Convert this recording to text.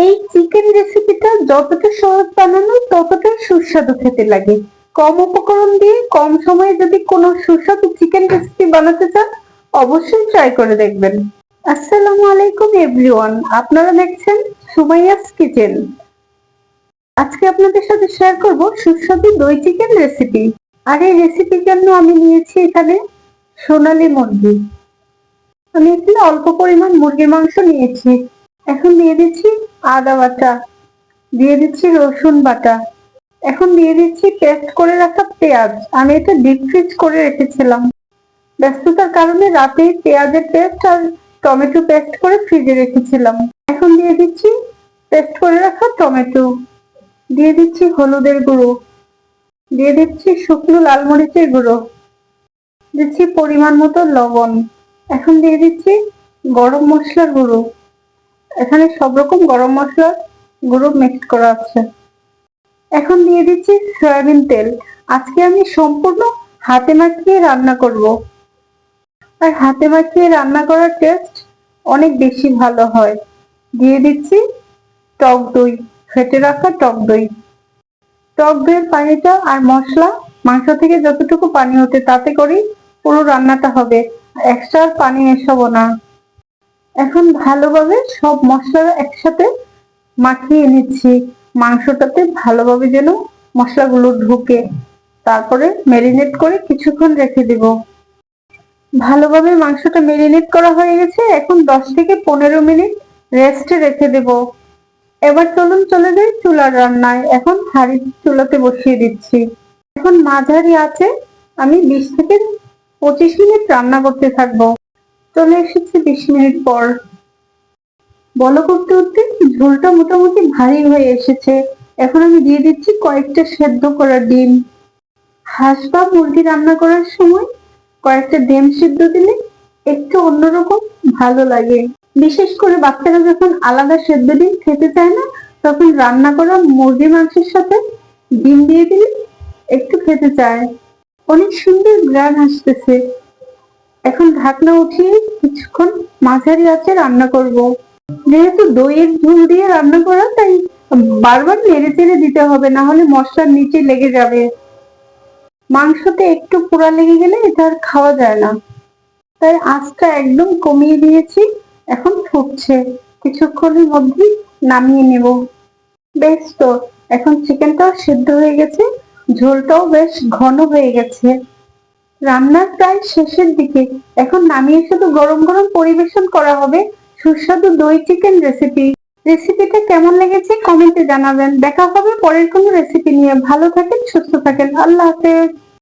এই চিকেন রেসিপিটা যতটা সহজ বানানো ততটা সুস্বাদু খেতে লাগে। কম উপকরণ দিয়ে কম সময়ে যদি কোনো সুস্বাদু চিকেন রেসিপি বানাতে চান, অবশ্যই ট্রাই করে দেখবেন। আসসালামু আলাইকুম এভরিওয়ান, আপনারা দেখছেন সুমাইয়াস কিচেন। আজকে আপনাদের সাথে শেয়ার করব সুস্বাদু দই চিকেন রেসিপি। আর এই রেসিপির জন্য আমি নিয়েছি এখানে সোনালী মুরগি। আমি এখানে অল্প পরিমাণ মুরগির মাংস নিয়েছি। এখন দিয়ে দিচ্ছি আদা বাটা, দিয়ে দিচ্ছি রসুন বাটা, এখন দিয়ে দিচ্ছি পেস্ট করে রাখা পেঁয়াজ। আমি এটা ডিপ ফ্রিজ করে রেখেছিলাম, ব্যস্ততার কারণে রাতে পেঁয়াজের পেস্ট আর টমেটো পেস্ট করে ফ্রিজে রেখেছিলাম। এখন দিয়ে দিচ্ছি পেস্ট করে রাখা টমেটো, দিয়ে দিচ্ছি হলুদের গুঁড়ো, দিয়ে দিচ্ছি শুকনো লাল মরিচের গুঁড়ো, দিচ্ছি পরিমাণ মতো লবণ। এখন দিয়ে দিচ্ছি গরম মশলার গুঁড়ো, এখানে সব রকম গরম মশলার গুঁড়ো মিক্সড করা আছে। এখন দিয়ে দিচ্ছি সয়াবিন তেল। আজকে আমি সম্পূর্ণ হাতে মাখিয়ে রান্না করব, আর হাতে মাখিয়ে রান্না করার টেস্ট অনেক বেশি ভালো হয়। দিয়ে দিচ্ছি টক দই, ফেটে রাখা টক দই। টক দইয়ের পানিটা আর মশলা মাংস থেকে যতটুকু পানি ওঠে তাতে করেই পুরো রান্নাটা হবে, এক্সট্রা পানি মেশাবো না। এখন ভালোভাবে সব মশলা একসাথে মাখিয়ে নিচ্ছি, মাংসটাতে ভালোভাবে যেন মশলাগুলো ঢুকে। তারপরে ম্যারিনেট করে কিছুক্ষণ রেখে দিব। ভালোভাবে মাংসটা ম্যারিনেট করা হয়ে গেছে, এখন 10 থেকে 15 মিনিট রেস্টে রেখে দেব। এবার চলুন চলে যাই চুলার রান্নায়। এখন হাঁড়ি চুলাতে বসিয়ে দিচ্ছি। এখন মাঝারি আছে আমি 20 থেকে 25 মিনিট রান্না করতে থাকবো। চলে এসেছি 20 মিনিট পর। বলক উঠতে উঠতে ঝোলটা মোটামুটি ভারী হয়ে এসেছে। এখন আমি দিয়ে দিচ্ছি কয়েকটা সেদ্ধ করা ডিম। হাঁস বা মুরগি রান্না করার সময় কয়েকটা ডিম সিদ্ধ দিলে একটু অন্যরকম ভালো লাগে। বিশেষ করে বাচ্চারা যখন আলাদা সেদ্ধ ডিম খেতে চায় না, তখন রান্না করা মুরগির মাংসের সাথে ডিম দিয়ে দিলে একটু খেতে চায়। অনেক সুন্দর ঘ্রাণ আসতেছে। এখন ঢাকনা উঠিয়ে কিছুক্ষণ মাঝারি আঁচে রান্না করব। যেহেতু দইয়ের ঝোল দিয়ে রান্না করা, তাই বারবার নেড়ে চেড়ে দিতে হবে, না হলে মশলার নিচে লেগে যাবে। মাংসতে একটু পোড়া লেগে গেলে এটা আর খাওয়া যায় না, তাই আঁচটা একদম কমিয়ে দিয়েছি। এখন ফুটছে, কিছুক্ষণের মধ্যেই নামিয়ে নেব। বেশ, তো এখন চিকেনটাও সিদ্ধ হয়ে গেছে, ঝোলটাও বেশ ঘন হয়ে গেছে। রান্নার প্রায় শেষের দিকে। এখন নামিয়ে শুধু গরম গরম পরিবেশন করা হবে সুস্বাদু দই চিকেন রেসিপি। রেসিপিটা কেমন লেগেছে কমেন্টে জানাবেন। দেখা হবে পরের কোনো রেসিপি নিয়ে। ভালো থাকেন, সুস্থ থাকেন, আল্লাহ হাফেজ।